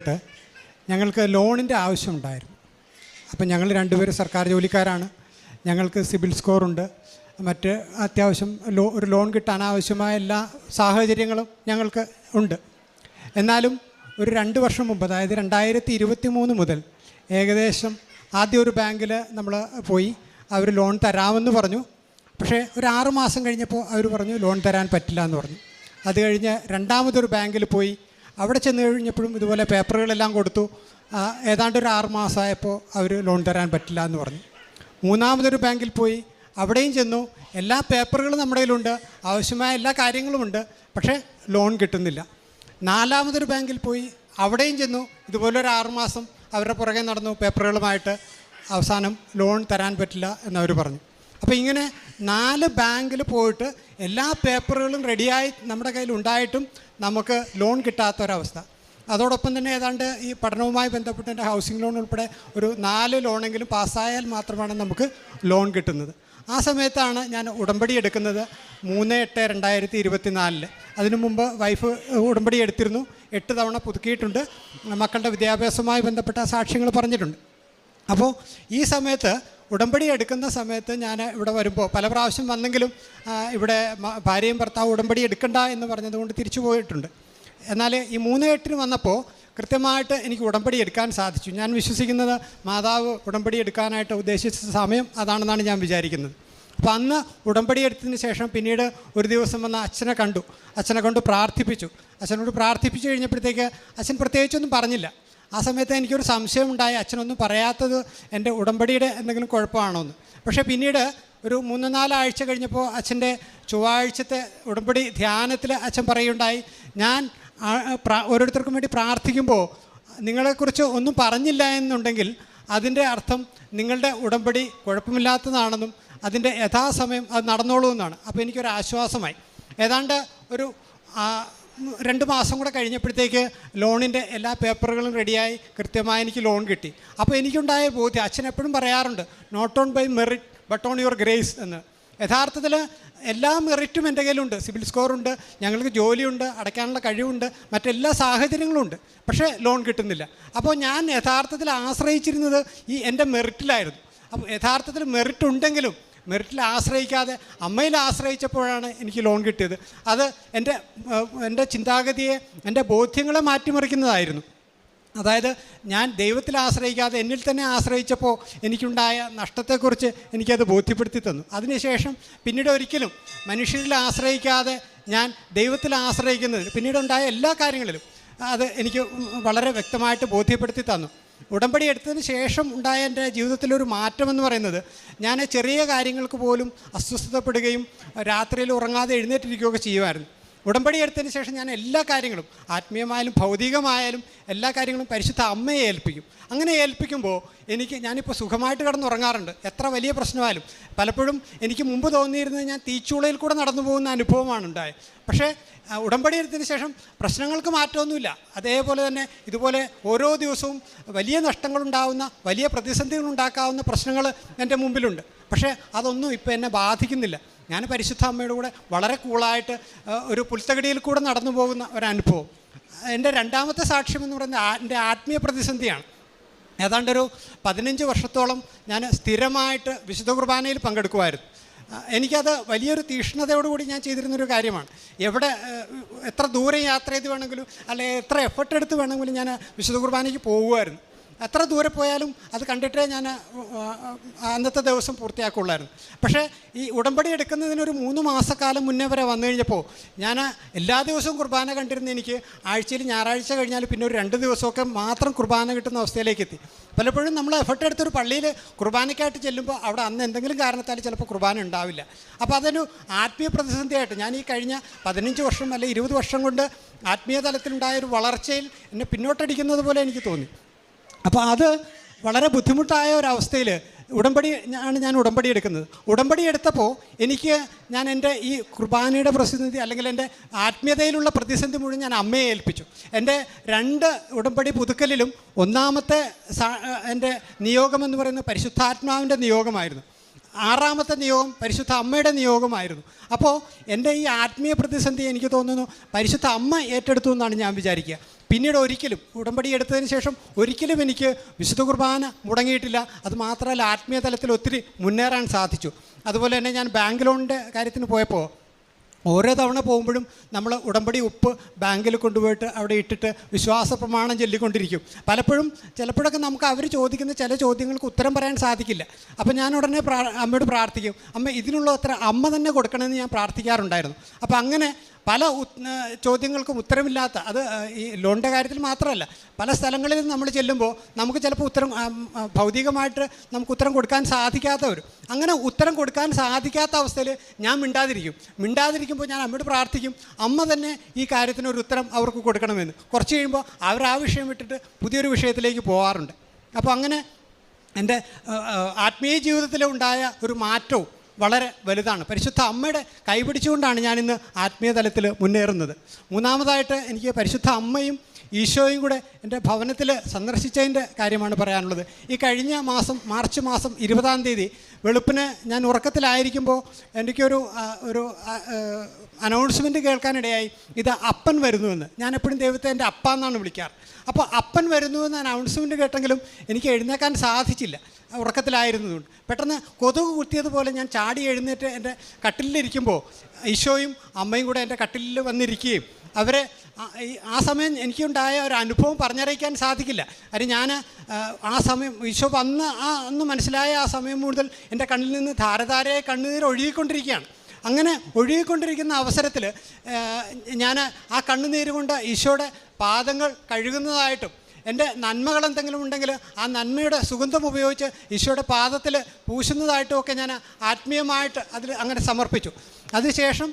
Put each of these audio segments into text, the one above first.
ബന്ധപ്പെട്ട് ഞങ്ങൾക്ക് ലോണിൻ്റെ ആവശ്യമുണ്ടായിരുന്നു. അപ്പം ഞങ്ങൾ രണ്ടുപേരും സർക്കാർ ജോലിക്കാരാണ്. ഞങ്ങൾക്ക് സിബിൽ സ്കോറുണ്ട്. മറ്റ് അത്യാവശ്യം ഒരു ലോൺ കിട്ടാൻ ആവശ്യമായ എല്ലാ സാഹചര്യങ്ങളും ഞങ്ങൾക്ക് ഉണ്ട്. എന്നാലും ഒരു 2 വർഷം മുമ്പ്, അതായത് 2023 മുതൽ ഏകദേശം ആദ്യം ഒരു ബാങ്കിൽ നമ്മൾ പോയി, അവർ ലോൺ തരാമെന്ന് പറഞ്ഞു. പക്ഷേ ഒരു 6 മാസം കഴിഞ്ഞപ്പോൾ അവർ പറഞ്ഞു ലോൺ തരാൻ പറ്റില്ല എന്ന് പറഞ്ഞു. അത് കഴിഞ്ഞ് രണ്ടാമതൊരു ബാങ്കിൽ പോയി, അവിടെ ചെന്ന് കഴിഞ്ഞപ്പോഴും ഇതുപോലെ പേപ്പറുകളെല്ലാം കൊടുത്തു. ഏതാണ്ട് ഒരു 6 മാസമായപ്പോൾ അവർ ലോൺ തരാൻ പറ്റില്ല എന്ന് പറഞ്ഞു. മൂന്നാമതൊരു ബാങ്കിൽ പോയി, അവിടെയും ചെന്നു. എല്ലാ പേപ്പറുകളും നമ്മുടെ കയ്യിലുണ്ട്, ആവശ്യമായ എല്ലാ കാര്യങ്ങളുമുണ്ട്, പക്ഷേ ലോൺ കിട്ടുന്നില്ല. നാലാമതൊരു ബാങ്കിൽ പോയി, അവിടെയും ചെന്നു. ഇതുപോലെ ഒരു 6 മാസം അവരുടെ പുറകെ നടന്നു പേപ്പറുകളുമായിട്ട്. അവസാനം ലോൺ തരാൻ പറ്റില്ല എന്നവർ പറഞ്ഞു. അപ്പോൾ ഇങ്ങനെ 4 ബാങ്കിൽ പോയിട്ട് എല്ലാ പേപ്പറുകളും റെഡിയായി നമ്മുടെ കയ്യിൽ ഉണ്ടായിട്ടും നമുക്ക് ലോൺ കിട്ടാത്തൊരവസ്ഥ. അതോടൊപ്പം തന്നെ ഏതാണ്ട് ഈ പഠനവുമായി ബന്ധപ്പെട്ട് എൻ്റെ ഹൗസിംഗ് ലോൺ ഉൾപ്പെടെ ഒരു 4 ലോണെങ്കിലും പാസ്സായാൽ മാത്രമാണ് നമുക്ക് ലോൺ കിട്ടുന്നത്. ആ സമയത്താണ് ഞാൻ ഉടമ്പടി എടുക്കുന്നത് 3/8/2024. അതിനു മുമ്പ് വൈഫ് ഉടമ്പടി എടുത്തിരുന്നു. 8 തവണ പുതുക്കിയിട്ടുണ്ട്. മക്കളുടെ വിദ്യാഭ്യാസവുമായി ബന്ധപ്പെട്ട സാക്ഷ്യങ്ങൾ പറഞ്ഞിട്ടുണ്ട്. അപ്പോൾ ഈ സമയത്ത് ഉടമ്പടി എടുക്കുന്ന സമയത്ത് ഞാൻ ഇവിടെ വരുമ്പോൾ പല പ്രാവശ്യം വന്നെങ്കിലും ഇവിടെ ഭാര്യയും ഭർത്താവ് ഉടമ്പടി എടുക്കണ്ട എന്ന് പറഞ്ഞതുകൊണ്ട് തിരിച്ചു പോയിട്ടുണ്ട്. എന്നാൽ ഈ 3/8 വന്നപ്പോൾ കൃത്യമായിട്ട് എനിക്ക് ഉടമ്പടി എടുക്കാൻ സാധിച്ചു. ഞാൻ വിശ്വസിക്കുന്നത് മാതാവ് ഉടമ്പടി എടുക്കാനായിട്ട് ഉദ്ദേശിച്ച സമയം അതാണെന്നാണ് ഞാൻ വിചാരിക്കുന്നത്. അപ്പോൾ അന്ന് ഉടമ്പടി എടുത്തതിന് ശേഷം പിന്നീട് ഒരു ദിവസം വന്ന് അച്ഛനെ കണ്ടു പ്രാർത്ഥിപ്പിച്ചു. അച്ഛനോട് പ്രാർത്ഥിപ്പിച്ചു കഴിഞ്ഞപ്പോഴത്തേക്ക് അച്ഛൻ പ്രത്യേകിച്ചൊന്നും പറഞ്ഞില്ല. ആ സമയത്ത് എനിക്കൊരു സംശയമുണ്ടായി, അച്ഛനൊന്നും പറയാത്തത് എൻ്റെ ഉടമ്പടിയുടെ എന്തെങ്കിലും കുഴപ്പമാണോ എന്ന്. പക്ഷേ പിന്നീട് ഒരു 3-4 ആഴ്ച കഴിഞ്ഞപ്പോൾ അച്ഛൻ്റെ ചൊവ്വാഴ്ചത്തെ ഉടമ്പടി ധ്യാനത്തിൽ അച്ഛൻ പറയുണ്ടായി, ഞാൻ ഓരോരുത്തർക്കും വേണ്ടി പ്രാർത്ഥിക്കുമ്പോൾ നിങ്ങളെക്കുറിച്ച് ഒന്നും പറഞ്ഞില്ല എന്നുണ്ടെങ്കിൽ അതിൻ്റെ അർത്ഥം നിങ്ങളുടെ ഉടമ്പടി കുഴപ്പമില്ലാത്തതാണെന്നും അതിൻ്റെ യഥാസമയം അത് നടന്നോളൂ എന്നാണ്. അപ്പോൾ എനിക്കൊരു ആശ്വാസമായി. ഏതാണ്ട് ഒരു 2 മാസം കൂടെ കഴിഞ്ഞപ്പോഴത്തേക്ക് ലോണിൻ്റെ എല്ലാ പേപ്പറുകളും റെഡിയായി കൃത്യമായി എനിക്ക് ലോൺ കിട്ടി. അപ്പോൾ എനിക്കുണ്ടായ ബോധ്യം, അച്ഛൻ എപ്പോഴും പറയാറുണ്ട്, not on by merit but on your grace എന്ന്. യഥാർത്ഥത്തിൽ എല്ലാ മെറിറ്റും എൻ്റെ കയ്യിലുണ്ട്. സിബിൽ സ്കോറുണ്ട്, ഞങ്ങൾക്ക് ജോലിയുണ്ട്, അടയ്ക്കാനുള്ള കഴിവുണ്ട്, മറ്റെല്ലാ സാഹചര്യങ്ങളുമുണ്ട്. പക്ഷേ ലോൺ കിട്ടുന്നില്ല. അപ്പോൾ ഞാൻ യഥാർത്ഥത്തിൽ ആശ്രയിച്ചിരുന്നത് ഈ എൻ്റെ മെറിറ്റിലായിരുന്നു. അപ്പോൾ യഥാർത്ഥത്തിൽ മെറിറ്റ് ഉണ്ടെങ്കിലും മെറിറ്റിൽ ആശ്രയിക്കാതെ അമ്മയിൽ ആശ്രയിച്ചപ്പോഴാണ് എനിക്ക് ലോൺ കിട്ടിയത്. അത് എൻ്റെ ചിന്താഗതിയെ, എൻ്റെ ബോധ്യങ്ങളെ മാറ്റിമറിക്കുന്നതായിരുന്നു. അതായത് ഞാൻ ദൈവത്തിൽ ആശ്രയിക്കാതെ എന്നിൽ തന്നെ ആശ്രയിച്ചപ്പോൾ എനിക്കുണ്ടായ നഷ്ടത്തെക്കുറിച്ച് എനിക്കത് ബോധ്യപ്പെടുത്തി തന്നു. അതിനുശേഷം പിന്നീട് ഒരിക്കലും മനുഷ്യരിൽ ആശ്രയിക്കാതെ ഞാൻ ദൈവത്തിൽ ആശ്രയിക്കുന്നതിന് പിന്നീടുണ്ടായ എല്ലാ കാര്യങ്ങളിലും അത് എനിക്ക് വളരെ വ്യക്തമായിട്ട് ബോധ്യപ്പെടുത്തി തന്നു. ഉടമ്പടി എടുത്തതിന് ശേഷം ഉണ്ടായ എൻ്റെ ജീവിതത്തിലൊരു മാറ്റമെന്ന് പറയുന്നത്, ഞാൻ ചെറിയ കാര്യങ്ങൾക്ക് പോലും അസ്വസ്ഥതപ്പെടുകയും രാത്രിയിൽ ഉറങ്ങാതെ എഴുന്നേറ്റിരിക്കുകയൊക്കെ ചെയ്യുമായിരുന്നു. ഉടമ്പടി എടുത്തതിന് ശേഷം ഞാൻ എല്ലാ കാര്യങ്ങളും, ആത്മീയമായാലും ഭൗതികമായാലും എല്ലാ കാര്യങ്ങളും പരിശുദ്ധ അമ്മയെ ഏൽപ്പിക്കും. അങ്ങനെ ഏൽപ്പിക്കുമ്പോൾ ഞാനിപ്പോൾ സുഖമായിട്ട് കിടന്നുറങ്ങാറുണ്ട്. എത്ര വലിയ പ്രശ്നമായാലും. പലപ്പോഴും എനിക്ക് മുമ്പ് തോന്നിയിരുന്നത് ഞാൻ തീച്ചൂളയിൽ കൂടെ നടന്നു പോകുന്ന അനുഭവമാണ് ഉണ്ടായത്. പക്ഷേ ഉടമ്പടി എടുത്തതിന് ശേഷം പ്രശ്നങ്ങൾക്ക് മാറ്റമൊന്നുമില്ല. അതേപോലെ തന്നെ ഇതുപോലെ ഓരോ ദിവസവും വലിയ നഷ്ടങ്ങളുണ്ടാകുന്ന, വലിയ പ്രതിസന്ധികളുണ്ടാക്കാവുന്ന പ്രശ്നങ്ങൾ എൻ്റെ മുമ്പിലുണ്ട്. പക്ഷേ അതൊന്നും ഇപ്പോൾ എന്നെ ബാധിക്കുന്നില്ല. ഞാൻ പരിശുദ്ധ അമ്മയുടെ കൂടെ വളരെ കൂളായിട്ട് ഒരു പുൽത്തകടിയിൽ കൂടെ നടന്നു പോകുന്ന ഒരനുഭവം. എൻ്റെ രണ്ടാമത്തെ സാക്ഷ്യം എന്ന് പറയുന്നത് എൻ്റെ ആത്മീയ പ്രതിസന്ധിയാണ്. ഏതാണ്ടൊരു 15 വർഷത്തോളം ഞാൻ സ്ഥിരമായിട്ട് വിശുദ്ധ കുർബാനയിൽ പങ്കെടുക്കുമായിരുന്നു. എനിക്കത് വലിയൊരു തീക്ഷ്ണതയോടുകൂടി ഞാൻ ചെയ്തിരുന്നൊരു കാര്യമാണ്. എത്ര ദൂരം യാത്ര ചെയ്ത് വേണമെങ്കിലും അല്ലെങ്കിൽ എത്ര എഫർട്ട് എടുത്ത് വേണമെങ്കിലും ഞാൻ വിശുദ്ധ കുർബാനയ്ക്ക് പോകുമായിരുന്നു. എത്ര ദൂരെ പോയാലും അത് കണ്ടിട്ടേ ഞാൻ അന്നത്തെ ദിവസം പൂർത്തിയാക്കുള്ളായിരുന്നു. പക്ഷേ ഈ ഉടമ്പടി എടുക്കുന്നതിനൊരു 3 മാസക്കാലം മുന്നേ വരെ വന്നു കഴിഞ്ഞപ്പോൾ ഞാൻ എല്ലാ ദിവസവും കുർബാന കണ്ടിരുന്ന എനിക്ക് ആഴ്ചയിൽ ഞായറാഴ്ച കഴിഞ്ഞാൽ പിന്നെ ഒരു 2 ദിവസമൊക്കെ മാത്രം കുർബാന കിട്ടുന്ന അവസ്ഥയിലേക്ക് എത്തി. പലപ്പോഴും നമ്മൾ എഫർട്ട് എടുത്തൊരു പള്ളിയിൽ കുർബാനയ്ക്കായിട്ട് ചെല്ലുമ്പോൾ അവിടെ അന്ന് എന്തെങ്കിലും കാരണത്താൽ ചിലപ്പോൾ കുർബാന ഉണ്ടാവില്ല. അപ്പോൾ അതൊരു ആത്മീയ പ്രതിസന്ധിയായിട്ട് ഞാൻ ഈ കഴിഞ്ഞ 15 വർഷം അല്ലെങ്കിൽ 20 വർഷം കൊണ്ട് ആത്മീയ തലത്തിലുണ്ടായൊരു വളർച്ചയിൽ എന്നെ പിന്നോട്ടടിക്കുന്നത് പോലെ എനിക്ക് തോന്നി. അപ്പോൾ അത് വളരെ ബുദ്ധിമുട്ടായ ഒരവസ്ഥയിൽ ഞാൻ ഉടമ്പടി എടുക്കുന്നത്. ഉടമ്പടി എടുത്തപ്പോൾ ഞാൻ എൻ്റെ ഈ കുർബാനയുടെ പ്രതിസന്ധി അല്ലെങ്കിൽ എൻ്റെ ആത്മീയതയിലുള്ള പ്രതിസന്ധി മുഴുവൻ ഞാൻ അമ്മയെ ഏൽപ്പിച്ചു. എൻ്റെ 2 ഉടമ്പടി പുതുക്കലിലും ഒന്നാമത്തെ എൻ്റെ നിയോഗമെന്ന് പറയുന്നത് പരിശുദ്ധാത്മാവിൻ്റെ നിയോഗമായിരുന്നു. 6ാമത്തെ നിയോഗം പരിശുദ്ധ അമ്മയുടെ നിയോഗമായിരുന്നു. അപ്പോൾ എൻ്റെ ഈ ആത്മീയ പ്രതിസന്ധി എനിക്ക് തോന്നുന്നു പരിശുദ്ധ അമ്മ ഏറ്റെടുത്തു എന്നാണ് ഞാൻ വിചാരിക്കുക. പിന്നീട് ഒരിക്കലും ഉടമ്പടി എടുത്തതിന് ശേഷം ഒരിക്കലും എനിക്ക് വിശുദ്ധ കുർബാന മുടങ്ങിയിട്ടില്ല. അതുമാത്രമല്ല, ആത്മീയ തലത്തിൽ ഒത്തിരി മുന്നേറാൻ സാധിച്ചു. അതുപോലെ തന്നെ ഞാൻ ബാങ്ക് ലോണിൻ്റെ കാര്യത്തിന് പോയപ്പോൾ ഓരോ തവണ പോകുമ്പോഴും നമ്മൾ ഉടമ്പടി ഉപ്പ് ബാങ്കിൽ കൊണ്ടുപോയിട്ട് അവിടെ ഇട്ടിട്ട് വിശ്വാസ പ്രമാണം ചൊല്ലിക്കൊണ്ടിരിക്കും. ചിലപ്പോഴൊക്കെ നമുക്ക് അവർ ചോദിക്കുന്ന ചില ചോദ്യങ്ങൾക്ക് ഉത്തരം പറയാൻ സാധിക്കില്ല. അപ്പോൾ ഞാൻ ഉടനെ അമ്മയോട് പ്രാർത്ഥിക്കും, അമ്മ ഇതിനുള്ള ഉത്തരം അമ്മ തന്നെ കൊടുക്കണമെന്ന് ഞാൻ പ്രാർത്ഥിക്കാറുണ്ടായിരുന്നു. അപ്പോൾ അങ്ങനെ പല ചോദ്യങ്ങൾക്കും ഉത്തരമില്ലാത്ത, അത് ഈ ലോണിൻ്റെ കാര്യത്തിൽ മാത്രമല്ല, പല സ്ഥലങ്ങളിൽ നമ്മൾ ചെല്ലുമ്പോൾ നമുക്ക് ചിലപ്പോൾ ഭൗതികമായിട്ട് നമുക്ക് ഉത്തരം കൊടുക്കാൻ സാധിക്കാത്തവർ, അങ്ങനെ ഉത്തരം കൊടുക്കാൻ സാധിക്കാത്ത അവസ്ഥയിൽ ഞാൻ മിണ്ടാതിരിക്കുമ്പോൾ ഞാൻ അമ്മയോട് പ്രാർത്ഥിക്കും, അമ്മ തന്നെ ഈ കാര്യത്തിനൊരു ഉത്തരം അവർക്ക് കൊടുക്കണമെന്ന്. കുറച്ച് കഴിയുമ്പോൾ അവർ ആ വിഷയം വിട്ടിട്ട് പുതിയൊരു വിഷയത്തിലേക്ക് പോകാറുണ്ട്. അപ്പോൾ അങ്ങനെ എൻ്റെ ആത്മീയ ജീവിതത്തിലുണ്ടായ ഒരു മാറ്റവും വളരെ വലുതാണ്. പരിശുദ്ധ അമ്മയുടെ കൈപിടിച്ചുകൊണ്ടാണ് ഞാനിന്ന് ആത്മീയ തലത്തിൽ മുന്നേറുന്നത്. മൂന്നാമതായിട്ട് എനിക്ക് പരിശുദ്ധ അമ്മയും ഈശോയും കൂടെ എൻ്റെ ഭവനത്തിൽ സന്ദർശിച്ചതിൻ്റെ കാര്യമാണ് പറയാനുള്ളത്. ഈ കഴിഞ്ഞ മാസം മാർച്ച് മാസം 20-ാം തീയതി വെളുപ്പിന് ഞാൻ ഉറക്കത്തിലായിരിക്കുമ്പോൾ എനിക്കൊരു അനൗൺസ്മെൻറ്റ് കേൾക്കാനിടയായി, ഇത് അപ്പൻ വരുന്നുവെന്ന്. ഞാൻ എപ്പോഴും ദൈവത്തെ എൻ്റെ അപ്പ എന്നാണ് വിളിക്കാറ്. അപ്പോൾ അപ്പൻ വരുന്നുവെന്ന് അനൗൺസ്മെൻറ്റ് കേട്ടെങ്കിലും എനിക്ക് എഴുന്നേക്കാൻ സാധിച്ചില്ല, ഉറക്കത്തിലായിരുന്നതുകൊണ്ട്. പെട്ടെന്ന് കൊതുക് കുത്തിയതുപോലെ ഞാൻ ചാടി എഴുന്നേറ്റ് എൻ്റെ കട്ടിലിരിക്കുമ്പോൾ ഈശോയും അമ്മയും കൂടെ എൻ്റെ കട്ടിലിൽ വന്നിരിക്കുകയും അവരെ ആ സമയം എനിക്കുണ്ടായ ഒരു അനുഭവം പറഞ്ഞറിയിക്കാൻ സാധിക്കില്ല. കാര്യം ഞാൻ ആ സമയം ഈശോ അന്ന് മനസ്സിലായ ആ സമയം മുതൽ എൻ്റെ കണ്ണിൽ നിന്ന് ധാരധാരയായി കണ്ണുനീർ ഒഴുകിക്കൊണ്ടിരിക്കുകയാണ്. അങ്ങനെ ഒഴുകിക്കൊണ്ടിരിക്കുന്ന അവസരത്തിൽ ഞാൻ ആ കണ്ണുനീര് കൊണ്ട് ഈശോയുടെ പാദങ്ങൾ കഴുകുന്നതായിട്ടും എൻ്റെ നന്മകൾ എന്തെങ്കിലും ഉണ്ടെങ്കിൽ ആ നന്മയുടെ സുഗന്ധം ഉപയോഗിച്ച് ഈശോയുടെ പാദത്തിൽ പൂശുന്നതായിട്ടും ഒക്കെ ഞാൻ ആത്മീയമായിട്ട് അതിൽ അങ്ങനെ സമർപ്പിച്ചു. അതിനുശേഷം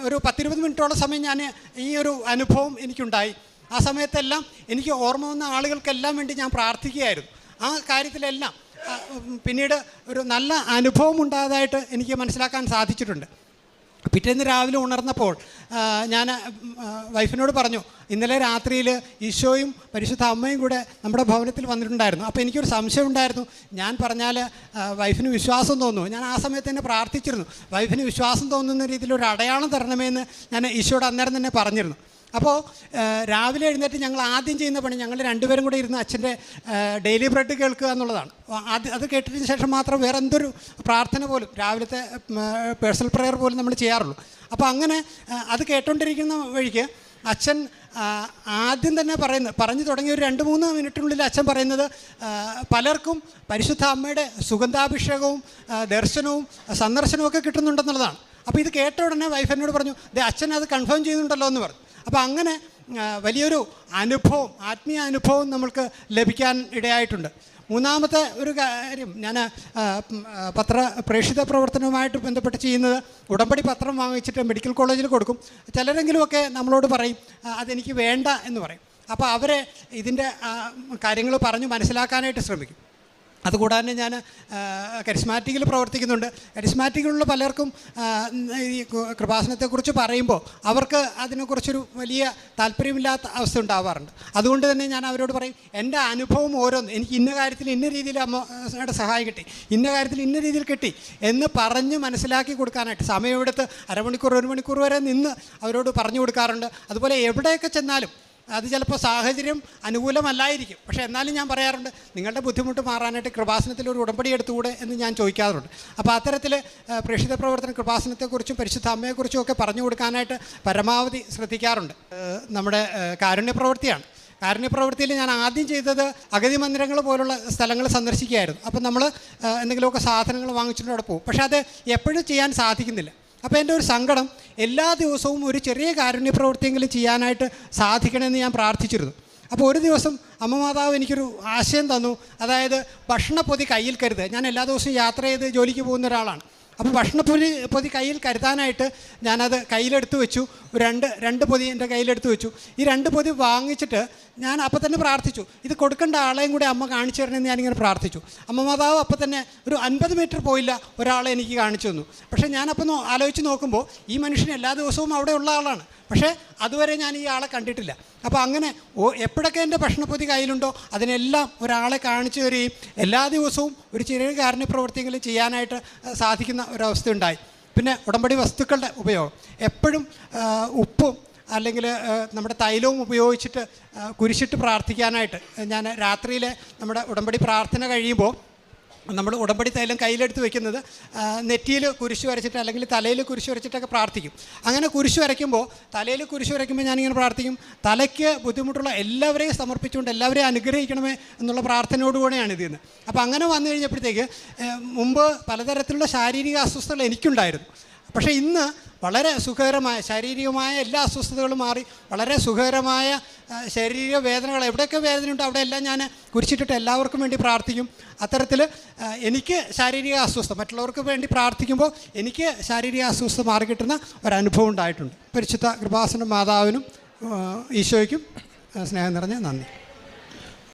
ഒരു 10-20 മിനിറ്റോളം സമയം ഞാൻ ഈ ഒരു അനുഭവം എനിക്കുണ്ടായി. ആ സമയത്തെല്ലാം എനിക്ക് ഓർമ്മ വന്ന ആളുകൾക്കെല്ലാം വേണ്ടി ഞാൻ പ്രാർത്ഥിക്കുകയായിരുന്നു. ആ കാര്യത്തിലെല്ലാം പിന്നീട് ഒരു നല്ല അനുഭവം ഉണ്ടായതായിട്ട് എനിക്ക് മനസ്സിലാക്കാൻ സാധിച്ചിട്ടുണ്ട്. പിറ്റേന്ന് രാവിലെ ഉണർന്നപ്പോൾ ഞാൻ വൈഫിനോട് പറഞ്ഞു, ഇന്നലെ രാത്രിയിൽ ഈശോയും പരിശുദ്ധ അമ്മയും കൂടെ നമ്മുടെ ഭവനത്തിൽ വന്നിട്ടുണ്ടായിരുന്നു. അപ്പോൾ എനിക്കൊരു സംശയം ഉണ്ടായിരുന്നു, ഞാൻ പറഞ്ഞാൽ വൈഫിന് വിശ്വാസം തോന്നുന്നു. ഞാൻ ആ സമയത്ത് തന്നെ പ്രാർത്ഥിച്ചിരുന്നു, വൈഫിന് വിശ്വാസം തോന്നുന്ന രീതിയിൽ ഒരു അടയാളം തരണമെന്ന് ഞാൻ ഈശോയോട് അന്നേരം തന്നെ പറഞ്ഞിരുന്നു. അപ്പോൾ രാവിലെ എഴുന്നേറ്റ് ഞങ്ങൾ ആദ്യം ചെയ്യുന്ന പണി, ഞങ്ങൾ രണ്ടുപേരും കൂടെ ഇരുന്ന് അച്ഛൻ്റെ ഡെയിലി ബ്രെഡ് കേൾക്കുക എന്നുള്ളതാണ്. അത് കേട്ടതിന് ശേഷം മാത്രം വേറെ എന്തൊരു പ്രാർത്ഥന പോലും, രാവിലത്തെ പേഴ്സണൽ പ്രെയർ പോലും നമ്മൾ ചെയ്യാറുള്ളൂ. അപ്പോൾ അങ്ങനെ അത് കേട്ടോണ്ടിരിക്കുന്ന വഴിക്ക് അച്ഛൻ ആദ്യം തന്നെ പറഞ്ഞു തുടങ്ങിയ ഒരു 2-3 മിനിറ്റിനുള്ളിൽ അച്ഛൻ പറയുന്നത്, പലർക്കും പരിശുദ്ധ അമ്മയുടെ സുഗന്ധാഭിഷേകവും ദർശനവും സന്ദർശനവും ഒക്കെ കിട്ടുന്നുണ്ടെന്നുള്ളതാണ്. അപ്പോൾ ഇത് കേട്ട ഉടനെ വൈഫ് എന്നോട് പറഞ്ഞു, അച്ഛൻ അത് കൺഫേം ചെയ്യുന്നുണ്ടല്ലോ എന്ന് പറഞ്ഞു. അപ്പോൾ അങ്ങനെ വലിയൊരു അനുഭവം, ആത്മീയ അനുഭവം നമ്മൾക്ക് ലഭിക്കാൻ ഇടയായിട്ടുണ്ട്. മൂന്നാമത്തെ ഒരു കാര്യം, ഞാൻ പ്രേക്ഷിത പ്രവർത്തനവുമായിട്ട് ബന്ധപ്പെട്ട് ചെയ്യുന്നത്, ഉടമ്പടി പത്രം വാങ്ങിച്ചിട്ട് മെഡിക്കൽ കോളേജിൽ കൊടുക്കും. ചിലരെങ്കിലുമൊക്കെ നമ്മളോട് പറയും അതെനിക്ക് വേണ്ട എന്ന് പറയും. അപ്പോൾ അവരെ ഇതിൻ്റെ കാര്യങ്ങൾ പറഞ്ഞ് മനസ്സിലാക്കാനായിട്ട് ശ്രമിക്കും. അതുകൂടാതെ ഞാൻ കരിസ്മാറ്റിക്കിൽ പ്രവർത്തിക്കുന്നുണ്ട്. കരിസ്മാറ്റിക്കിലുള്ള പലർക്കും ഈ കൃപാസനത്തെക്കുറിച്ച് പറയുമ്പോൾ അവർക്ക് അതിനെക്കുറിച്ചൊരു വലിയ താല്പര്യമില്ലാത്ത അവസ്ഥ ഉണ്ടാവാറുണ്ട്. അതുകൊണ്ട് തന്നെ ഞാൻ അവരോട് പറയും, എൻ്റെ അനുഭവം ഓരോന്ന്, എനിക്ക് ഇന്ന കാര്യത്തിൽ ഇന്ന രീതിയിൽ അമ്മയുടെ സഹായം കിട്ടി, ഇന്ന കാര്യത്തിൽ ഇന്ന രീതിയിൽ കിട്ടി എന്ന് പറഞ്ഞ് മനസ്സിലാക്കി കൊടുക്കാനായിട്ട് സമയമെടുത്ത് 1/2 മണിക്കൂർ 1 മണിക്കൂർ വരെ നിന്ന് അവരോട് പറഞ്ഞു കൊടുക്കാറുണ്ട്. അതുപോലെ എവിടെയൊക്കെ ചെന്നാലും, അത് ചിലപ്പോൾ സാഹചര്യം അനുകൂലമല്ലായിരിക്കും, പക്ഷേ എന്നാലും ഞാൻ പറയാറുണ്ട്, നിങ്ങളുടെ ബുദ്ധിമുട്ട് മാറാനായിട്ട് കൃപാസനത്തിൽ ഒരു ഉടമ്പടി എടുത്തുകൂടെ എന്ന് ഞാൻ ചോദിക്കാറുണ്ട്. അപ്പോൾ അത്തരത്തിൽ പ്രേക്ഷിത പ്രവർത്തനം കൃപാസനത്തെക്കുറിച്ചും പരിശുദ്ധ അമ്മയെക്കുറിച്ചും ഒക്കെ പറഞ്ഞു കൊടുക്കാനായിട്ട് പരമാവധി ശ്രദ്ധിക്കാറുണ്ട്. നമ്മുടെ കാരുണ്യപ്രവൃത്തിയാണ്. കാരുണ്യപ്രവൃത്തിയിൽ ഞാൻ ആദ്യം ചെയ്തത് അഗതി മന്ദിരങ്ങൾ പോലുള്ള സ്ഥലങ്ങൾ സന്ദർശിക്കുകയായിരുന്നു. അപ്പം നമ്മൾ എന്തെങ്കിലുമൊക്കെ സാധനങ്ങൾ വാങ്ങിച്ചിട്ട് അവിടെ പോകും, പക്ഷേ അത് എപ്പോഴും ചെയ്യാൻ സാധിക്കുന്നില്ല. അപ്പോൾ എൻ്റെ ഒരു സങ്കടം, എല്ലാ ദിവസവും ഒരു ചെറിയ കാരുണ്യപ്രവൃത്തിയെങ്കിലും ചെയ്യാനായിട്ട് സാധിക്കണമെന്ന് ഞാൻ പ്രാർത്ഥിച്ചിരുന്നു. അപ്പോൾ ഒരു ദിവസം അമ്മ മാതാവ് എനിക്കൊരു ആശയം തന്നു. അതായത് ഭക്ഷണപ്പൊതി കയ്യിൽ കരുതുക. ഞാൻ എല്ലാ ദിവസവും യാത്ര ചെയ്ത് ജോലിക്ക് പോകുന്ന ഒരാളാണ്. അപ്പോൾ ഭക്ഷണപ്പൊതി കയ്യിൽ കരുതാനായിട്ട് ഞാനത് കയ്യിലെടുത്ത് വെച്ചു. രണ്ട് പൊതി എൻ്റെ കയ്യിലെടുത്ത് വെച്ചു. ഈ 2 പൊതി വാങ്ങിച്ചിട്ട് ഞാൻ അപ്പം തന്നെ പ്രാർത്ഥിച്ചു, ഇത് കൊടുക്കേണ്ട ആളെയും കൂടി അമ്മ കാണിച്ചു തരണമെന്ന് ഞാനിങ്ങനെ പ്രാർത്ഥിച്ചു. അമ്മ മാതാവ് അപ്പം തന്നെ ഒരു 50 മീറ്റർ പോയില്ല ഒരാളെ എനിക്ക് കാണിച്ചു തന്നു. പക്ഷേ ഞാനപ്പം ആലോചിച്ച് നോക്കുമ്പോൾ ഈ മനുഷ്യൻ എല്ലാ ദിവസവും അവിടെ ഉള്ള ആളാണ്, പക്ഷേ അതുവരെ ഞാൻ ഈ ആളെ കണ്ടിട്ടില്ല. അപ്പോൾ അങ്ങനെ എപ്പോഴൊക്കെ എൻ്റെ ഭക്ഷണപ്പൊതി കയ്യിലുണ്ടോ അതിനെല്ലാം ഒരാളെ കാണിച്ചു തരികയും എല്ലാ ദിവസവും ഒരു ചെറിയ കാരുണ്യപ്രവൃത്തികൾ ചെയ്യാനായിട്ട് സാധിക്കുന്ന ഒരവസ്ഥ ഉണ്ടായി. പിന്നെ ഉടമ്പടി വസ്തുക്കളുടെ ഉപയോഗം, എപ്പോഴും ഉപ്പും അല്ലെങ്കിൽ നമ്മുടെ തൈലവും ഉപയോഗിച്ചിട്ട് കുരിശിട്ട് പ്രാർത്ഥിക്കാനായിട്ട് ഞാൻ രാത്രിയിൽ നമ്മുടെ ഉടമ്പടി പ്രാർത്ഥന കഴിയുമ്പോൾ നമ്മൾ ഉടമ്പടി തൈലം കയ്യിലെടുത്ത് വെക്കുന്നത് നെറ്റിയിൽ കുരിശ് വരച്ചിട്ട് അല്ലെങ്കിൽ തലയിൽ കുരിശ് വരച്ചിട്ടൊക്കെ പ്രാർത്ഥിക്കും. അങ്ങനെ കുരിശ് വരയ്ക്കുമ്പോൾ തലയിൽ കുരിശ് വരയ്ക്കുമ്പോൾ ഞാനിങ്ങനെ പ്രാർത്ഥിക്കും, തലയ്ക്ക് ബുദ്ധിമുട്ടുള്ള എല്ലാവരെയും സമർപ്പിച്ചുകൊണ്ട് എല്ലാവരെയും അനുഗ്രഹിക്കണമേ എന്നുള്ള പ്രാർത്ഥനയോടുകൂടെയാണ് ഇത്. അപ്പോൾ അങ്ങനെ വന്നു കഴിഞ്ഞപ്പോഴത്തേക്ക് മുമ്പ് പലതരത്തിലുള്ള ശാരീരിക അസ്വസ്ഥതകൾ എനിക്കുണ്ടായിരുന്നു. പക്ഷേ ഇന്ന് വളരെ സുഖകരമായ ശാരീരികമായ എല്ലാ അസ്വസ്ഥതകളും മാറി വളരെ സുഖകരമായ ശാരീരിക വേദനകൾ എവിടെയൊക്കെ വേദനയുണ്ട് അവിടെയെല്ലാം ഞാൻ കുരിശിട്ടിട്ട് എല്ലാവർക്കും വേണ്ടി പ്രാർത്ഥിക്കും. അത്തരത്തിൽ എനിക്ക് ശാരീരിക അസ്വസ്ഥത മറ്റുള്ളവർക്ക് വേണ്ടി പ്രാർത്ഥിക്കുമ്പോൾ എനിക്ക് ശാരീരിക അസ്വസ്ഥത മാറിക്കിട്ടുന്ന ഒരനുഭവം ഉണ്ടായിട്ടുണ്ട്. പരിശുദ്ധ കൃപാസന മാതാവിനും ഈശോയ്ക്കും സ്നേഹം നിറഞ്ഞ നന്ദി.